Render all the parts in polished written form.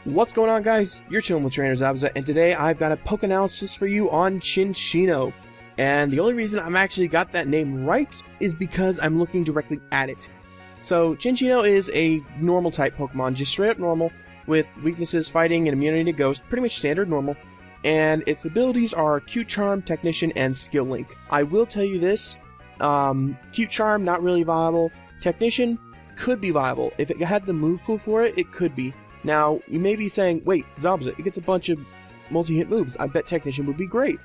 What's going on, guys? You're chilling with Trainer Zabza, and today I've got a Pokenalysis for you on Cinccino. And the only reason I'm actually got that name right is because I'm looking directly at it. So, Cinccino is a normal type Pokemon, just straight up normal, with weaknesses, fighting, and immunity to Ghost, pretty much standard normal. And its abilities are Cute Charm, Technician, and Skill Link. I will tell you this, Cute Charm, not really viable. Technician, could be viable. If it had the move pool for it, it could be. Now, you may be saying, wait, Zabza, it gets a bunch of multi-hit moves. I bet Technician would be great.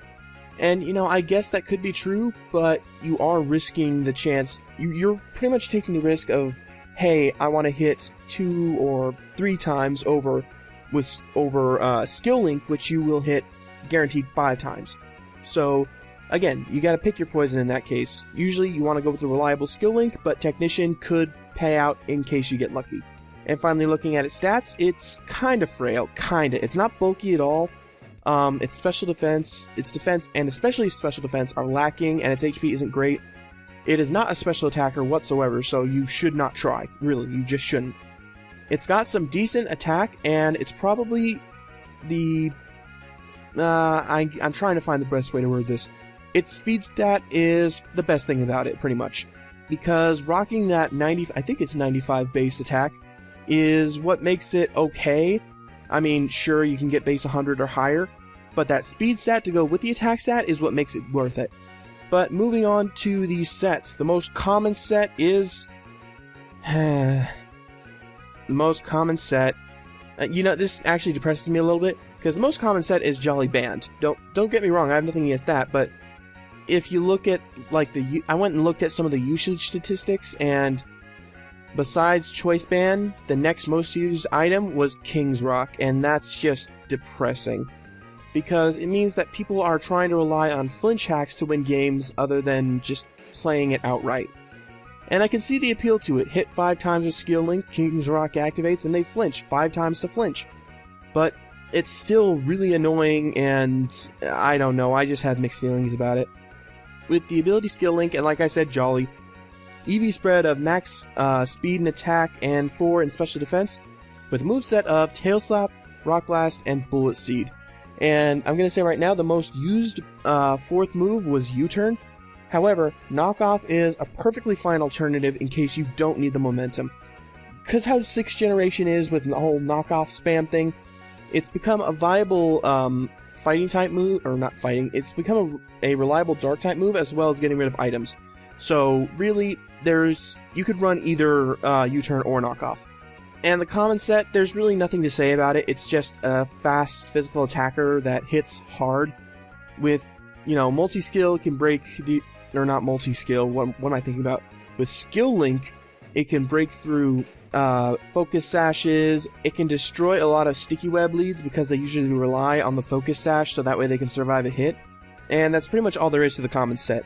And, you know, I guess that could be true, but you are risking the chance. You're pretty much taking the risk of, hey, I want to hit 2 or 3 times over Skill Link, which you will hit guaranteed 5 times. So, again, you got to pick your poison in that case. Usually, you want to go with the reliable Skill Link, but Technician could pay out in case you get lucky. And finally, looking at its stats, it's kind of frail, kinda. It's not bulky at all. Its special defense, its defense, and especially special defense are lacking, and its HP isn't great. It is not a special attacker whatsoever, so you should not try. Really, you just shouldn't. It's got some decent attack, and it's probably the... I'm trying to find the best way to word this. Its speed stat is the best thing about it, pretty much. Because rocking that 90, I think it's 95 base attack, is what makes it okay. I mean, sure, you can get base 100 or higher, but that speed stat to go with the attack stat is what makes it worth it. But moving on to these sets, the most common set is... the most common set... you know, this actually depresses me a little bit, because the most common set is Jolly Band. Don't get me wrong, I have nothing against that, but if you look at, like, I went and looked at some of the usage statistics, and besides Choice Band, the next most used item was King's Rock, and that's just depressing. Because it means that people are trying to rely on flinch hacks to win games other than just playing it outright. And I can see the appeal to it. Hit 5 times with Skill Link, King's Rock activates, and they flinch. 5 times to flinch. But it's still really annoying, and I don't know, I just have mixed feelings about it. With the ability Skill Link, and like I said, Jolly, EV spread of max speed and attack and 4 in special defense, with a moveset of Tail Slap, Rock Blast, and Bullet Seed. And I'm going to say right now, the most used 4th move was U-Turn. However, Knockoff is a perfectly fine alternative in case you don't need the momentum. Because how 6th generation is with the whole Knockoff spam thing, it's become a viable fighting type move, or not fighting, it's become a reliable dark type move as well as getting rid of items. So really, you could run either U-Turn or Knockoff. And the common set, there's really nothing to say about it. It's just a fast physical attacker that hits hard. With, you know, multi-skill, it can break the... or not multi-skill, what am I thinking about? With Skill Link, it can break through focus sashes. It can destroy a lot of sticky web leads because they usually rely on the focus sash, so that way they can survive a hit. And that's pretty much all there is to the common set.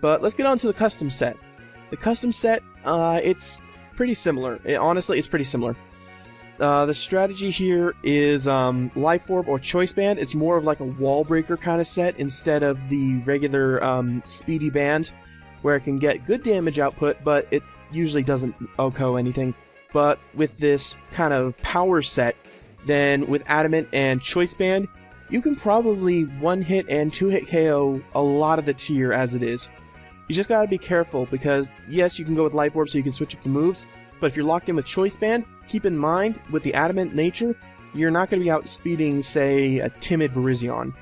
But let's get on to the custom set. The custom set, it's pretty similar. Honestly, it's pretty similar. The strategy here is Life Orb or Choice Band. It's more of like a wall breaker kind of set instead of the regular Speedy Band, where it can get good damage output, but it usually doesn't OHKO anything. But with this kind of power set, then with Adamant and Choice Band, you can probably 1-hit and 2-hit KO a lot of the tier as it is. You just gotta be careful, because yes, you can go with Life Orb so you can switch up the moves, but if you're locked in with Choice Band, keep in mind, with the Adamant nature, you're not going to be outspeeding, say, a timid Virizion.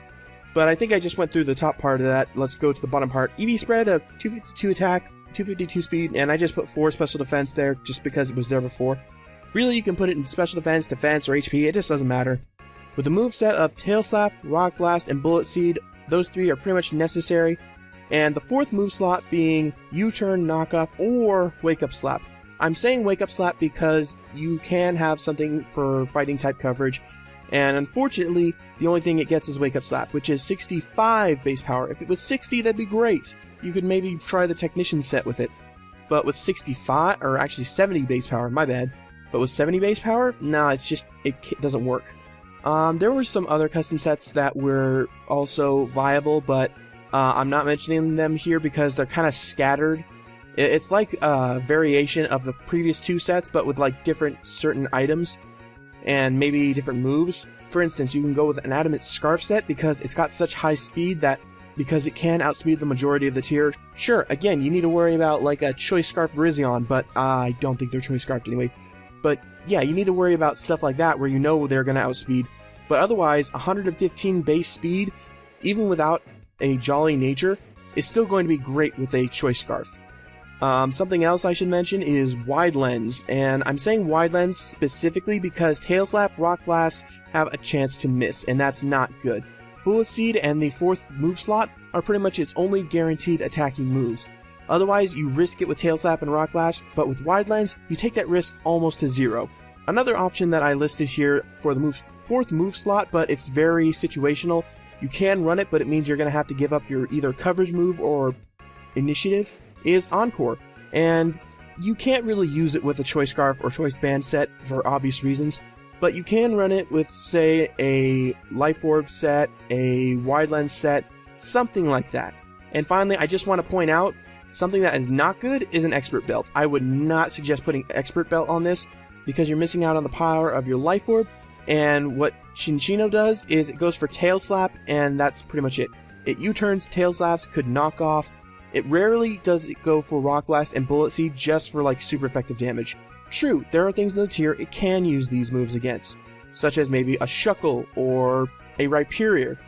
But I think I just went through the top part of that. Let's go to the bottom part. EV spread of 252 attack, 252 speed, and I just put 4 special defense there just because it was there before. Really, you can put it in special defense, defense, or HP, it just doesn't matter. With a moveset of Tail Slap, Rock Blast, and Bullet Seed, those 3 are pretty much necessary. And the 4th move slot being U-Turn, Knockoff, or Wake Up Slap. I'm saying Wake Up Slap because you can have something for fighting type coverage, and unfortunately, the only thing it gets is Wake Up Slap, which is 65 base power. If it was 60, that'd be great. You could maybe try the Technician set with it. But with 65, or actually 70 base power, my bad. But with 70 base power, nah, it's just, it doesn't work. There were some other custom sets that were also viable, but I'm not mentioning them here because they're kind of scattered. It's like a variation of the previous 2 sets, but with like different certain items. and maybe different moves. For instance, you can go with an Adamant Scarf set because it's got such high speed that because it can outspeed the majority of the tier. Sure, again, you need to worry about like a Choice Scarf Virizion, but I don't think they're Choice Scarfed anyway. But yeah, you need to worry about stuff like that where you know they're going to outspeed. But otherwise, 115 base speed, even without a Jolly nature, is still going to be great with a Choice Scarf. Something else I should mention is Wide Lens, and I'm saying Wide Lens specifically because Tail Slap, Rock Blast have a chance to miss, and that's not good. Bullet Seed and the 4th move slot are pretty much its only guaranteed attacking moves. Otherwise, you risk it with Tail Slap and Rock Blast, but with Wide Lens, you take that risk almost to zero. Another option that I listed here for the 4th move slot, but it's very situational. You can run it, but it means you're going to have to give up your either coverage move or initiative, is Encore. And you can't really use it with a Choice Scarf or Choice Band set for obvious reasons, but you can run it with, say, a Life Orb set, a Wide Lens set, something like that. And finally, I just want to point out, something that is not good is an Expert Belt. I would not suggest putting Expert Belt on this, because you're missing out on the power of your Life Orb, and what Cinccino does is it goes for Tail Slap, and that's pretty much it. It U-turns, Tail Slaps could knock off. It rarely does it go for Rock Blast and Bullet Seed just for like super effective damage. True, there are things in the tier it can use these moves against, such as maybe a Shuckle or a Rhyperior.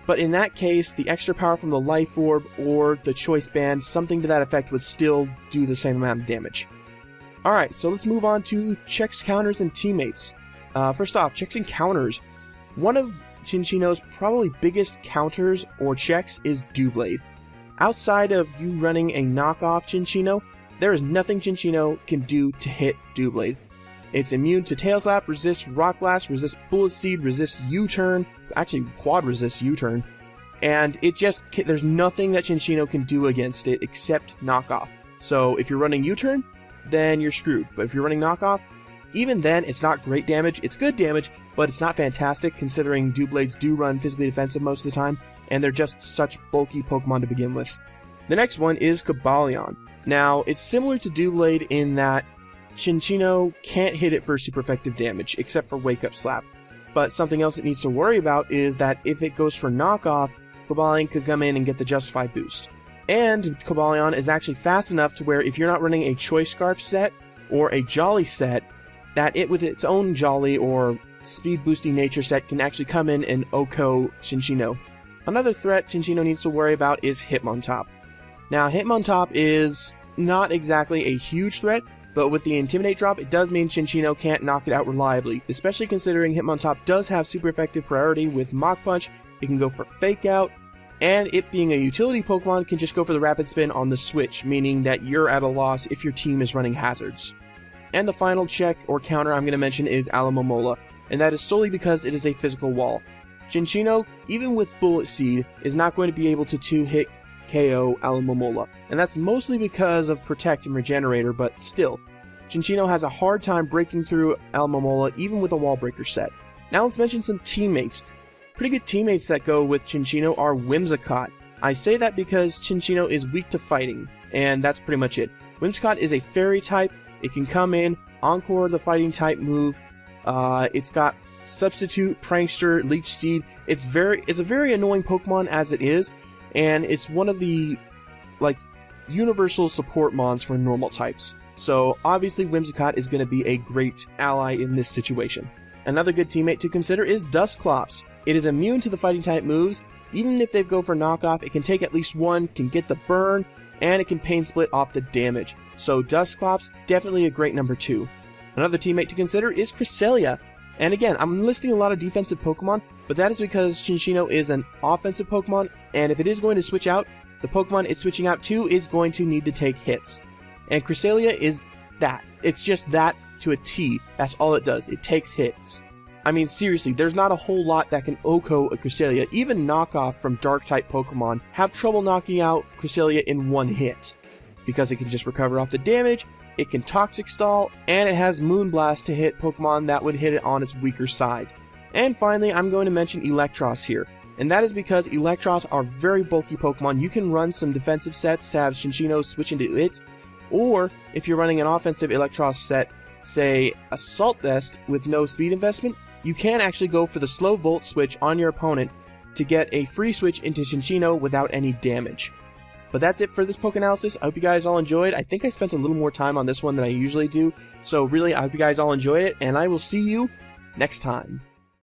But in that case, the extra power from the Life Orb or the Choice Band, something to that effect, would still do the same amount of damage. Alright, so let's move on to checks, counters, and teammates. First off, checks and counters. One of Cinccino's probably biggest counters or checks is Doublade. Outside of you running a knockoff Cinccino, there is nothing Cinccino can do to hit Doublade. It's immune to Tail Slap, resists Rock Blast, resists Bullet Seed, resists U-turn, actually quad resists U-turn, and there's nothing that Cinccino can do against it except knockoff. So if you're running U-turn, then you're screwed. But if you're running knockoff, even then it's not great damage. It's good damage, but it's not fantastic considering Doublades do run physically defensive most of the time, and they're just such bulky Pokemon to begin with. The next one is Cobalion. Now, it's similar to Doublade in that Cinccino can't hit it for super effective damage, except for Wake Up Slap. But something else it needs to worry about is that if it goes for knockoff, Cobalion could come in and get the Justified boost. And Cobalion is actually fast enough to where if you're not running a Choice Scarf set or a Jolly set, that it with its own Jolly or speed boosting nature set can actually come in and OHKO Cinccino. Another threat Cinccino needs to worry about is Hitmontop. Now, Hitmontop is not exactly a huge threat, but with the Intimidate drop, it does mean Cinccino can't knock it out reliably, especially considering Hitmontop does have super effective priority with Mach Punch. It can go for Fake Out, and it being a utility Pokemon can just go for the Rapid Spin on the switch, meaning that you're at a loss if your team is running hazards. And the final check or counter I'm going to mention is Alomomola, and that is solely because it is a physical wall. Cinccino, even with Bullet Seed, is not going to be able to 2-hit KO Alomomola, and that's mostly because of Protect and Regenerator, but still, Cinccino has a hard time breaking through Alomomola even with a Wall Breaker set. Now let's mention some teammates. Pretty good teammates that go with Cinccino are Whimsicott. I say that because Cinccino is weak to fighting, and that's pretty much it. Whimsicott is a fairy type. It can come in, Encore the fighting type move. It's got Substitute, Prankster, Leech Seed. It's a very annoying Pokemon as it is, and it's one of the universal support mons for normal types. So obviously Whimsicott is going to be a great ally in this situation. Another good teammate to consider is Dusclops. It is immune to the fighting type moves. Even if they go for knockoff, it can take at least one, can get the burn, and it can pain split off the damage. So Dusclops, definitely a great number 2. Another teammate to consider is Cresselia. And again, I'm listing a lot of defensive Pokemon, but that is because Cinccino is an offensive Pokemon, and if it is going to switch out, the Pokemon it's switching out to is going to need to take hits. And Cresselia is that. It's just that to a T. That's all it does. It takes hits. I mean, seriously, there's not a whole lot that can OHKO a Cresselia. Even knockoff from Dark-type Pokemon have trouble knocking out Cresselia in one hit, because it can just recover off the damage, it can Toxic Stall, and it has Moonblast to hit Pokemon that would hit it on its weaker side. And finally, I'm going to mention Electros here, and that is because Electros are very bulky Pokemon. You can run some defensive sets to have Cinccino switch into it, or if you're running an offensive Electros set, say, Assault Vest with no speed investment, you can actually go for the slow Volt switch on your opponent to get a free switch into Cinccino without any damage. But that's it for this Pokenalysis. I hope you guys all enjoyed. I think I spent a little more time on this one than I usually do, so really I hope you guys all enjoyed it, and I will see you next time.